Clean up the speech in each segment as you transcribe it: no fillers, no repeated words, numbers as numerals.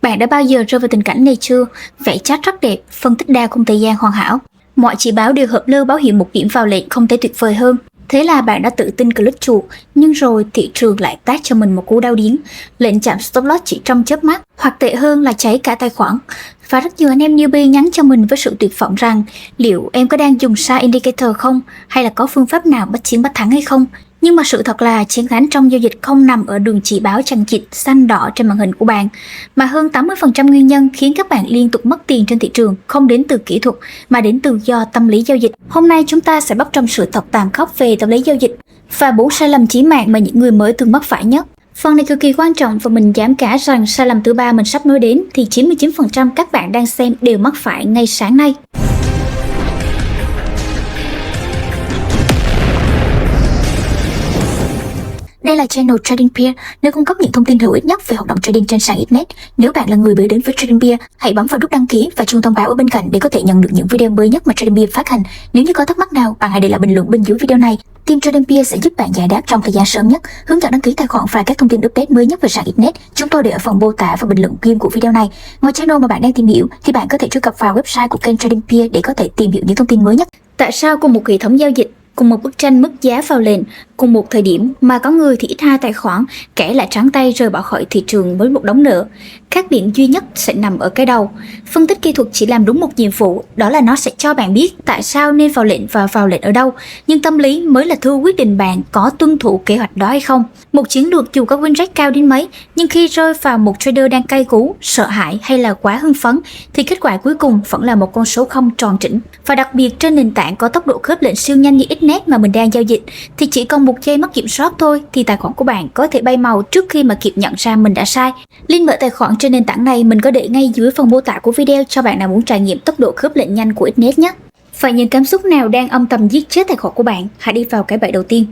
Bạn đã bao giờ rơi vào tình cảnh này chưa? Vẽ chart rất đẹp, phân tích đa khung thời gian hoàn hảo. Mọi chỉ báo đều hợp lơ báo hiệu một điểm vào lệnh không thể tuyệt vời hơn. Thế là bạn đã tự tin click chuột, nhưng rồi thị trường lại tát cho mình một cú đau điếng. Lệnh chạm stop loss chỉ trong chớp mắt, hoặc tệ hơn là cháy cả tài khoản. Và rất nhiều anh em newbie nhắn cho mình với sự tuyệt vọng rằng liệu em có đang dùng sai indicator không, hay là có phương pháp nào bắt chiến bắt thắng hay không. Nhưng mà sự thật là chiến thắng trong giao dịch không nằm ở đường chỉ báo chằng chịt xanh đỏ trên màn hình của bạn, mà hơn 80% nguyên nhân khiến các bạn liên tục mất tiền trên thị trường không đến từ kỹ thuật mà đến từ do tâm lý giao dịch. Hôm nay chúng ta sẽ bóc trần sự thật tàn khốc về tâm lý giao dịch và 4 sai lầm chí mạng mà những người mới thường mắc phải nhất. Phần này cực kỳ quan trọng và mình dám cả rằng sai lầm thứ 3 mình sắp nói đến thì 99% các bạn đang xem đều mắc phải ngay sáng nay. Đây là channel Trading Peer, nơi cung cấp những thông tin hữu ích nhất về hoạt động trading trên sàn internet. Nếu bạn là người mới đến với Trading Peer, hãy bấm vào nút đăng ký và chuông thông báo ở bên cạnh để có thể nhận được những video mới nhất mà Trading Peer phát hành. Nếu như có thắc mắc nào, bạn hãy để lại bình luận bên dưới video này. Team Trading Peer sẽ giúp bạn giải đáp trong thời gian sớm nhất, hướng dẫn đăng ký tài khoản và các thông tin update mới nhất về sàn internet. Chúng tôi để ở phần mô tả và bình luận riêng của video này. Ngoài channel mà bạn đang tìm hiểu thì bạn có thể truy cập vào website của kênh Trading Peer để có thể tìm hiểu những thông tin mới nhất. Tại sao cùng một hệ thống giao dịch, cùng một bức tranh mức giá vào lệnh, cùng một thời điểm mà có người thì ít hai tài khoản, kẻ lại trắng tay rời bỏ khỏi thị trường với một đống nợ? Khác biệt duy nhất sẽ nằm ở cái đầu. Phân tích kỹ thuật chỉ làm đúng một nhiệm vụ, đó là nó sẽ cho bạn biết tại sao nên vào lệnh và vào lệnh ở đâu, nhưng tâm lý mới là thứ quyết định bạn có tuân thủ kế hoạch đó hay không. Một chiến lược dù có win rate cao đến mấy, nhưng khi rơi vào một trader đang cay cú, sợ hãi hay là quá hưng phấn thì kết quả cuối cùng vẫn là một con số không tròn chỉnh. Và đặc biệt trên nền tảng có tốc độ khớp lệnh siêu nhanh như XNET mà mình đang giao dịch thì chỉ còn một giây mất kiểm soát thôi thì tài khoản của bạn có thể bay màu trước khi mà kịp nhận ra mình đã sai. Link mở tài khoản trên nền tảng này mình có để ngay dưới phần mô tả của video cho bạn nào muốn trải nghiệm tốc độ khớp lệnh nhanh của XNET nhé. Và những cảm xúc nào đang âm thầm giết chết tài khoản của bạn? Hãy đi vào cái bẫy đầu tiên.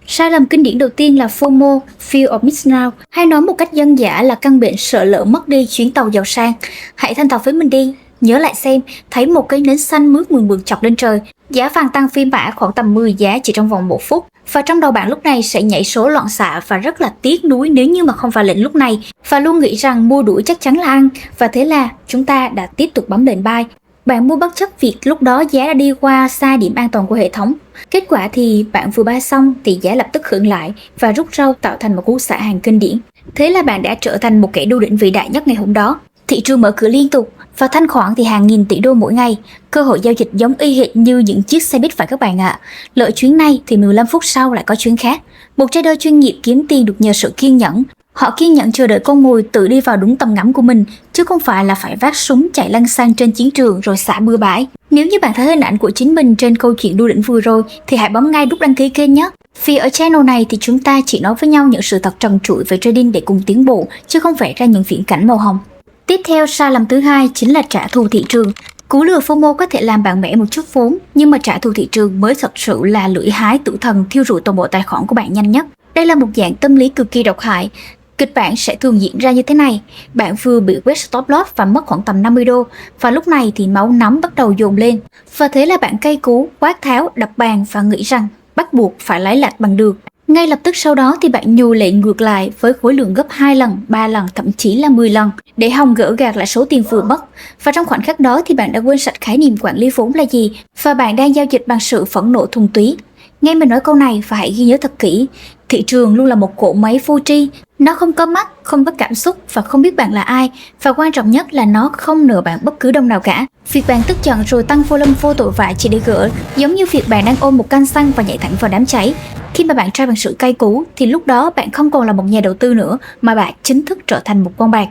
Sai lầm kinh điển đầu tiên là FOMO, Fear of Missing Out, hay nói một cách dân dã là căn bệnh sợ lỡ mất đi chuyến tàu giàu sang. Hãy thanh thản với mình đi, nhớ lại xem, thấy một cây nến xanh mướt mượt mượt chọc lên trời, giá vàng tăng phiên mã khoảng tầm 10 giá chỉ trong vòng 1 phút. Và trong đầu bạn lúc này sẽ nhảy số loạn xạ và rất là tiếc nuối nếu như mà không vào lệnh lúc này, và luôn nghĩ rằng mua đuổi chắc chắn là ăn, và thế là chúng ta đã tiếp tục bấm lệnh buy. Bạn mua bất chấp việc lúc đó giá đã đi qua xa điểm an toàn của hệ thống. Kết quả thì bạn vừa buy xong thì giá lập tức khựng lại và rút rau tạo thành một cú xả hàng kinh điển. Thế là bạn đã trở thành một kẻ đu đỉnh vĩ đại nhất ngày hôm đó. Thị trường mở cửa liên tục và thanh khoản thì hàng nghìn tỷ đô mỗi ngày. Cơ hội giao dịch giống y hệt như những chiếc xe buýt phải các bạn ạ. Lợi chuyến này thì 15 phút sau lại có chuyến khác. Một trader chuyên nghiệp kiếm tiền được nhờ sự kiên nhẫn. Họ kiên nhẫn chờ đợi con mồi tự đi vào đúng tầm ngắm của mình, chứ không phải là phải vác súng chạy lăn xăng trên chiến trường rồi xả bừa bãi. Nếu như bạn thấy hình ảnh của chính mình trên câu chuyện đu đỉnh vừa rồi thì hãy bấm ngay nút đăng ký kênh nhé. Vì ở channel này thì chúng ta chỉ nói với nhau những sự thật trần trụi về trading để cùng tiến bộ, chứ không vẽ ra những viễn cảnh màu hồng. Tiếp theo, sai lầm thứ hai chính là trả thù thị trường. Cú lừa FOMO có thể làm bạn mẻ một chút vốn, nhưng mà trả thù thị trường mới thật sự là lưỡi hái tử thần thiêu rụi toàn bộ tài khoản của bạn nhanh nhất. Đây là một dạng tâm lý cực kỳ độc hại. Kịch bản sẽ thường diễn ra như thế này: bạn vừa bị quét stop loss và mất khoảng tầm 50 đô, và lúc này thì máu nóng bắt đầu dồn lên, và thế là bạn cay cú, quát tháo, đập bàn và nghĩ rằng bắt buộc phải lấy lại bằng được. Ngay lập tức sau đó thì bạn nhù lệnh ngược lại với khối lượng gấp 2 lần, 3 lần, thậm chí là 10 lần để hòng gỡ gạc lại số tiền vừa mất. Và trong khoảnh khắc đó thì bạn đã quên sạch khái niệm quản lý vốn là gì, và bạn đang giao dịch bằng sự phẫn nộ thuần túy. Nghe mình nói câu này và hãy ghi nhớ thật kỹ, thị trường luôn là một cỗ máy vô tri. Nó không có mắt, không có cảm xúc và không biết bạn là ai, và quan trọng nhất là nó không nợ bạn bất cứ đồng nào cả. Việc bạn tức giận rồi tăng volume vô tội vạ chỉ để gỡ, giống như việc bạn đang ôm một can xăng và nhảy thẳng vào đám cháy. Khi mà bạn try bằng sự cay cú thì lúc đó bạn không còn là một nhà đầu tư nữa, mà bạn chính thức trở thành một con bạc.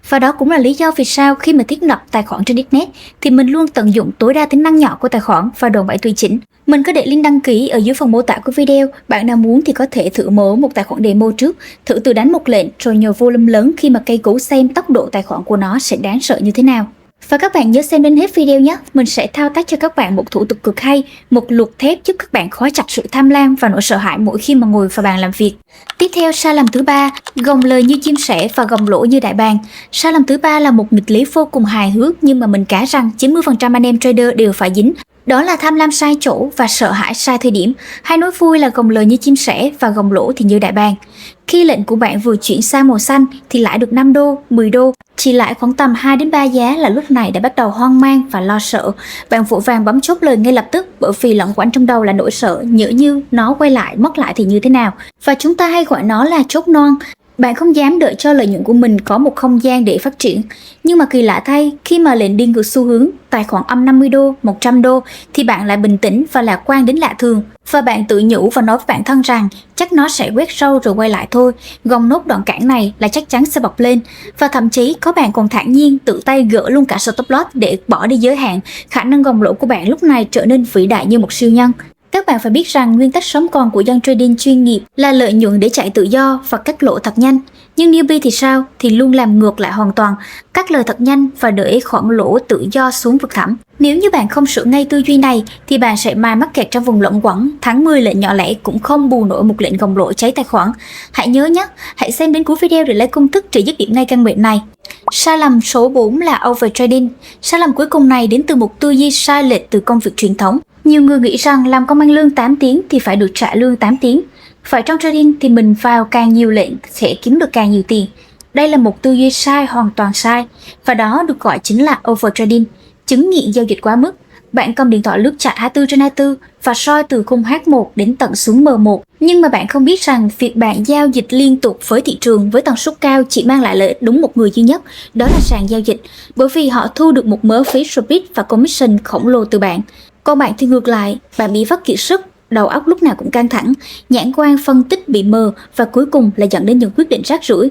Và đó cũng là lý do vì sao khi mà thiết lập tài khoản trên internet thì mình luôn tận dụng tối đa tính năng nhỏ của tài khoản và đòn bẩy tùy chỉnh. Mình có để link đăng ký ở dưới phần mô tả của video. Bạn nào muốn thì có thể thử mở một tài khoản demo trước, thử tự đánh một lệnh rồi nhờ volume lớn khi mà cay cú xem tốc độ tài khoản của nó sẽ đáng sợ như thế nào. Và các bạn nhớ xem đến hết video nhé. Mình sẽ thao tác cho các bạn một thủ tục cực hay, một luật thép giúp các bạn khóa chặt sự tham lam và nỗi sợ hãi mỗi khi mà ngồi vào bàn làm việc. Tiếp theo, sai lầm thứ ba, gồng lời như chim sẻ và gồng lỗ như đại bàng. Sai lầm thứ ba là một nghịch lý vô cùng hài hước nhưng mà mình cá rằng 90% anh em trader đều phải dính. Đó là tham lam sai chỗ và sợ hãi sai thời điểm. Hay nói vui là gồng lời như chim sẻ và gồng lỗ thì như đại bàng. Khi lệnh của bạn vừa chuyển sang màu xanh thì lãi được 5 đô, 10 đô, chỉ lãi khoảng tầm 2 đến 3 giá là lúc này đã bắt đầu hoang mang và lo sợ. Bạn vội vàng bấm chốt lời ngay lập tức bởi vì lẩn quẩn trong đầu là nỗi sợ nhỡ như nó quay lại mất lại thì như thế nào. Và chúng ta hay gọi nó là chốt non. Bạn không dám đợi cho lợi nhuận của mình có một không gian để phát triển. Nhưng mà kỳ lạ thay, khi mà lệnh đi ngược xu hướng, tài khoản âm 50 đô, 100 đô, thì bạn lại bình tĩnh và lạc quan đến lạ thường. Và bạn tự nhủ và nói với bản thân rằng chắc nó sẽ quét sâu rồi quay lại thôi. Gồng nốt đoạn cản này là chắc chắn sẽ bật lên. Và thậm chí có bạn còn thản nhiên tự tay gỡ luôn cả stop loss để bỏ đi giới hạn. Khả năng gồng lỗ của bạn lúc này trở nên vĩ đại như một siêu nhân. Các bạn phải biết rằng nguyên tắc sống còn của dân trading chuyên nghiệp là lợi nhuận để chạy tự do và cắt lỗ thật nhanh. Nhưng newbie thì sao? Thì luôn làm ngược lại hoàn toàn, cắt lời thật nhanh và đợi khoản lỗ tự do xuống vực thẳm. Nếu như bạn không sửa ngay tư duy này thì bạn sẽ mãi mắc kẹt trong vùng luẩn quẩn, thắng 10 lệnh nhỏ lẻ cũng không bù nổi một lệnh gồng lỗ cháy tài khoản. Hãy nhớ nhé, hãy xem đến cuối video để lấy công thức trị dứt điểm ngay căn bệnh này. Sai lầm số 4 là overtrading. Sai lầm cuối cùng này đến từ một tư duy sai lệch từ công việc truyền thống. Nhiều người nghĩ rằng làm công ăn lương 8 tiếng thì phải được trả lương 8 tiếng. Phải trong trading thì mình vào càng nhiều lệnh sẽ kiếm được càng nhiều tiền. Đây là một tư duy sai, hoàn toàn sai. Và đó được gọi chính là overtrading, chứng nghiện giao dịch quá mức. Bạn cầm điện thoại lướt chart 24/24 và soi từ khung H1 đến tận xuống M1. Nhưng mà bạn không biết rằng việc bạn giao dịch liên tục với thị trường với tần suất cao chỉ mang lại lợi ích đúng một người duy nhất, đó là sàn giao dịch. Bởi vì họ thu được một mớ phí repeat và commission khổng lồ từ bạn. Còn bạn thì ngược lại, bạn bị vắt kiệt sức, đầu óc lúc nào cũng căng thẳng, nhãn quan phân tích bị mờ và cuối cùng là dẫn đến những quyết định rác rưởi.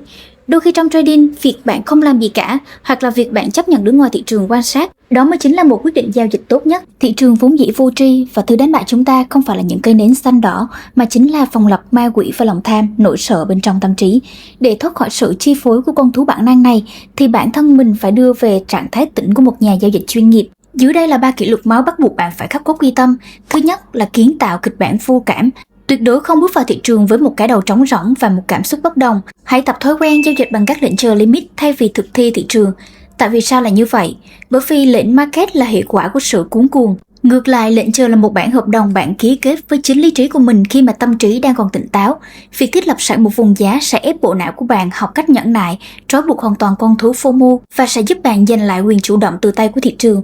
Đôi khi trong trading, việc bạn không làm gì cả hoặc là việc bạn chấp nhận đứng ngoài thị trường quan sát, đó mới chính là một quyết định giao dịch tốt nhất. Thị trường vốn dĩ vô tri và thứ đánh bại chúng ta không phải là những cây nến xanh đỏ mà chính là vòng lặp ma quỷ và lòng tham, nỗi sợ bên trong tâm trí. Để thoát khỏi sự chi phối của con thú bản năng này thì bản thân mình phải đưa về trạng thái tĩnh của một nhà giao dịch chuyên nghiệp. Dưới đây là 3 kỷ luật máu bắt buộc bạn phải khắc cốt ghi tâm. Thứ nhất là kiến tạo kịch bản vô cảm. Tuyệt đối không bước vào thị trường với một cái đầu trống rỗng và một cảm xúc bất đồng. Hãy tập thói quen giao dịch bằng các lệnh chờ limit thay vì thực thi thị trường. Tại vì sao là như vậy? Bởi vì lệnh market là hệ quả của sự cuống cuồng. Ngược lại, lệnh chờ là một bản hợp đồng bạn ký kết với chính lý trí của mình khi mà tâm trí đang còn tỉnh táo. Việc thiết lập sẵn một vùng giá sẽ ép bộ não của bạn học cách nhẫn nại, trói buộc hoàn toàn con thú FOMO và sẽ giúp bạn giành lại quyền chủ động từ tay của thị trường.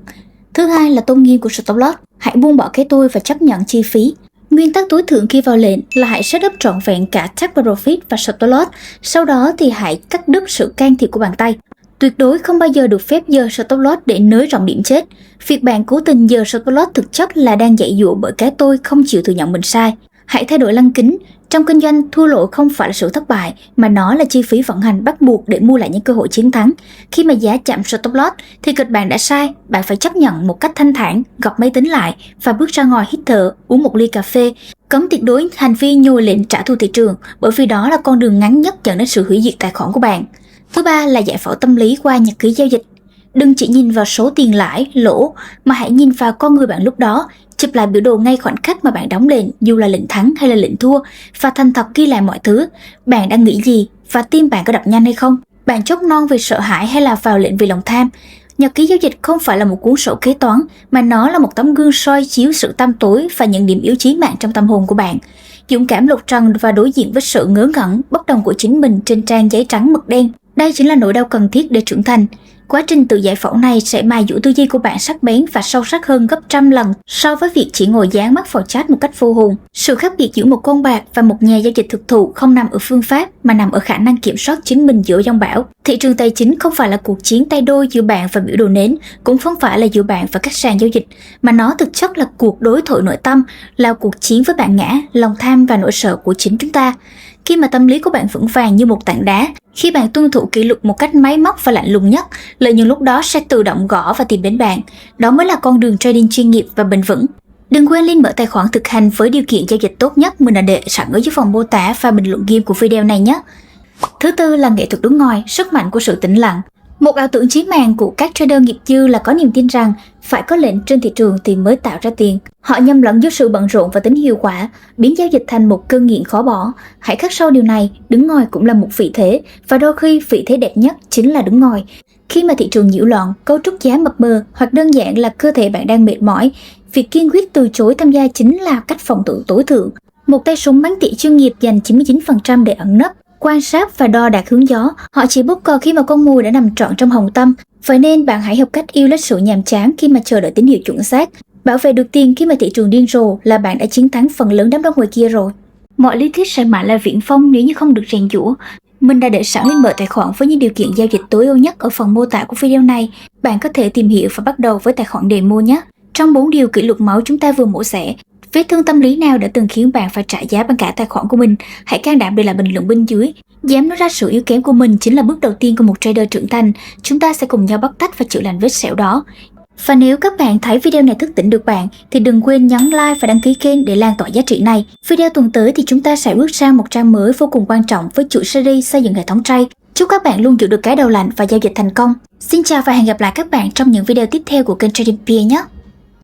Thứ hai là tôn nghiêm của stop loss. Hãy buông bỏ cái tôi và chấp nhận chi phí. Nguyên tắc tối thượng khi vào lệnh là hãy setup trọn vẹn cả take profit và stop loss. Sau đó thì hãy cắt đứt sự can thiệp của bàn tay. Tuyệt đối không bao giờ được phép giơ stop loss để nới rộng điểm chết. Việc bạn cố tình giơ stop loss thực chất là đang dạy dỗ bởi cái tôi không chịu thừa nhận mình sai. Hãy thay đổi lăng kính. Trong kinh doanh, thua lỗ không phải là sự thất bại, mà nó là chi phí vận hành bắt buộc để mua lại những cơ hội chiến thắng. Khi mà giá chạm stop loss thì kịch bản đã sai, bạn phải chấp nhận một cách thanh thản, gập máy tính lại và bước ra ngoài hít thở, uống một ly cà phê. Cấm tuyệt đối hành vi nhồi lệnh trả thù thị trường, bởi vì đó là con đường ngắn nhất dẫn đến sự hủy diệt tài khoản của bạn. Thứ ba là giải phẫu tâm lý qua nhật ký giao dịch. Đừng chỉ nhìn vào số tiền lãi, lỗ, mà hãy nhìn vào con người bạn lúc đó. Chụp lại biểu đồ ngay khoảnh khắc mà bạn đóng lệnh, dù là lệnh thắng hay là lệnh thua, và thành thật ghi lại mọi thứ. Bạn đang nghĩ gì và tim bạn có đập nhanh hay không? Bạn chốt non vì sợ hãi hay là vào lệnh vì lòng tham? Nhật ký giao dịch không phải là một cuốn sổ kế toán, mà nó là một tấm gương soi chiếu sự tăm tối và những điểm yếu chí mạng trong tâm hồn của bạn. Dũng cảm lột trần và đối diện với sự ngớ ngẩn, bất đồng của chính mình trên trang giấy trắng mực đen. Đây chính là nỗi đau cần thiết để trưởng thành. Quá trình tự giải phẫu này sẽ mài dũa tư duy của bạn sắc bén và sâu sắc hơn gấp trăm lần so với việc chỉ ngồi dán mắt vào chat một cách vô hồn. Sự khác biệt giữa một con bạc và một nhà giao dịch thực thụ không nằm ở phương pháp mà nằm ở khả năng kiểm soát chính mình giữa dòng bão. Thị trường tài chính không phải là cuộc chiến tay đôi giữa bạn và biểu đồ nến, cũng không phải là giữa bạn và các sàn giao dịch, mà nó thực chất là cuộc đối thoại nội tâm, là cuộc chiến với bản ngã, lòng tham và nỗi sợ của chính chúng ta. Khi mà tâm lý của bạn vững vàng như một tảng đá, khi bạn tuân thủ kỷ luật một cách máy móc và lạnh lùng nhất, lợi nhuận lúc đó sẽ tự động gõ và tìm đến bạn. Đó mới là con đường trading chuyên nghiệp và bền vững. Đừng quên link mở tài khoản thực hành với điều kiện giao dịch tốt nhất mình đã để sẵn ở dưới phần mô tả và bình luận game của video này nhé. Thứ tư là nghệ thuật đứng ngoài, sức mạnh của sự tĩnh lặng. Một ảo tưởng chí mạng của các trader nghiệp dư là có niềm tin rằng phải có lệnh trên thị trường thì mới tạo ra tiền. Họ nhầm lẫn giữa sự bận rộn và tính hiệu quả, biến giao dịch thành một cơn nghiện khó bỏ. Hãy khắc sâu điều này, đứng ngoài cũng là một vị thế, và đôi khi vị thế đẹp nhất chính là đứng ngoài. Khi mà thị trường nhiễu loạn, cấu trúc giá mập mờ hoặc đơn giản là cơ thể bạn đang mệt mỏi, Việc kiên quyết từ chối tham gia chính là cách phòng thủ tối thượng. Một tay súng bắn tỉa chuyên nghiệp dành 99% để ẩn nấp, quan sát và đo đạc hướng gió. Họ chỉ bóp cò khi mà con mồi đã nằm trọn trong hồng tâm. Vậy nên bạn hãy học cách yêu lấy sự nhàm chán khi mà chờ đợi tín hiệu chuẩn xác. Bảo vệ được tiền khi mà thị trường điên rồ là bạn đã chiến thắng phần lớn đám đông ngoài kia rồi. Mọi lý thuyết sẽ mãi là viển vông nếu như không được rèn giũa. Mình đã để sẵn link mở tài khoản với những điều kiện giao dịch tối ưu nhất ở phần mô tả của video này. Bạn có thể tìm hiểu và bắt đầu với tài khoản demo nhé. Trong 4 điều kỷ luật máu chúng ta vừa mổ xẻ, vết thương tâm lý nào đã từng khiến bạn phải trả giá bằng cả tài khoản của mình? Hãy can đảm để lại bình luận bên dưới. Dám nói ra sự yếu kém của mình chính là bước đầu tiên của một trader trưởng thành. Chúng ta sẽ cùng nhau bóc tách và chữa lành vết sẹo đó. Và nếu các bạn thấy video này thức tỉnh được bạn thì đừng quên nhấn like và đăng ký kênh để lan tỏa giá trị này. Video tuần tới thì chúng ta sẽ bước sang một trang mới vô cùng quan trọng với chuỗi series xây dựng hệ thống trade. Chúc các bạn luôn giữ được cái đầu lạnh và giao dịch thành công. Xin chào và hẹn gặp lại các bạn trong những video tiếp theo của kênh Trading Peer nhé.